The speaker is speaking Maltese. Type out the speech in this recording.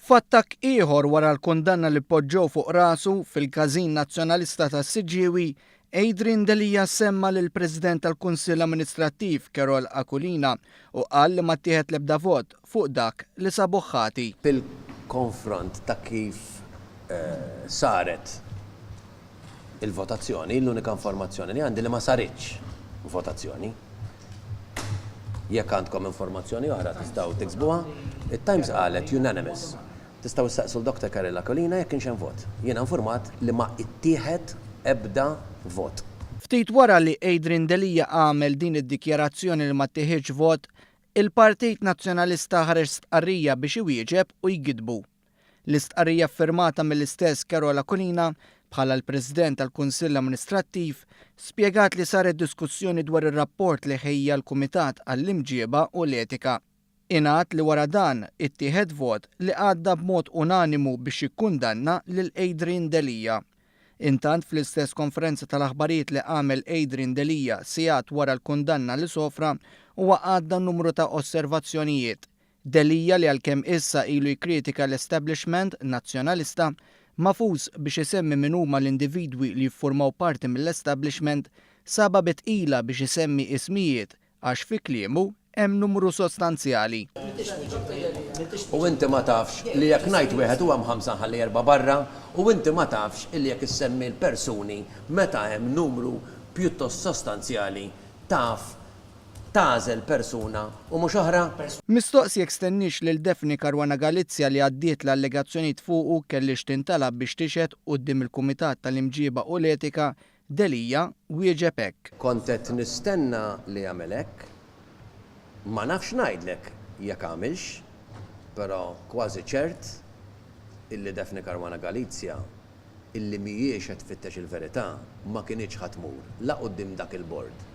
F'attakk ieħor wara l-kundanna li poġġew fuq rasu fil-każin nazzjonalista tas-Siġiewi, Adrian Delija semma lill-President tal-Kunsill Amministrattiv Carol Aquilina u qal li ma ttieħed l-ebda vot fuq dak li sabu ħati. Bil-konfront ta' kif saret il-votazzjoni, l-unika informazzjoni li għandi li ma saritx votazzjoni. Jekk għandkom informazzjoni oħra tistgħu tiksbuha, it-Times qalet unanimous. Tistgħu issaqsu l-Dr. Carol Aquilina jekk kienx hemm vot. Jiena informat li ma ttieħed ebda vot. Ftit wara li Adrian Delija għamel din id-dikjarazzjoni li ma ttieħedx vot, il-Partit Nazzjonalista ħareġ stqarrija biex iwieġeb u jgidbu. L-istqarrija firmata mill-istess Carol Aquilina bħala l-President tal-Kunsill Amministrattiv spjegat li saret diskussjoni dwar ir-rapport li ħejja l-Kumitat għall-Imġieba u l-Etika. Ingħad li wara dan ittieħed vot li għadda b'mod unanimu biex jikkundanna lil Adrian Delija. Intant fl-istess konferenza tal-aħbarijiet li għamel Adrian Delija sigħat wara l-kundanna li sofra huwa għadda numru ta' osservazzjonijiet. Delija li għalkemm issa ilu jikkritika l-establishment nazzjonalista mafus biex isemmi min huma l-individwi li jiffurmaw parti mill-establishment saba bitqila biex isemmi ismijiet għax fi kliemu hemm numru sostanzjali. U inti ma tafx li jekk ngħid wieħed huwa mħamsa ħalli erba' barra, u inti ma tafx li jekk issemmi l-persuni meta hemm numru pjuttost sostanzjali taf tażel persuna u mhux oħra. Mistoqsi jekk stennix lil Defni Caruana Galizia li għaddiet l-allegazzjonijiet fuqu kellix tintalab biex tixhed quddiem il-Kumitat tal-Imġieba u l-Etika, Delija wieġeb hekk. Kont qed nistenna li jagħmel hekk, ma nafx ngħidlek jekk għamilx, però kważi ċert illi Defni Caruana Galizia illi mhijiex qed tfittex il-verità ma kinitx ħadd tmur la quddiem dak il-bord.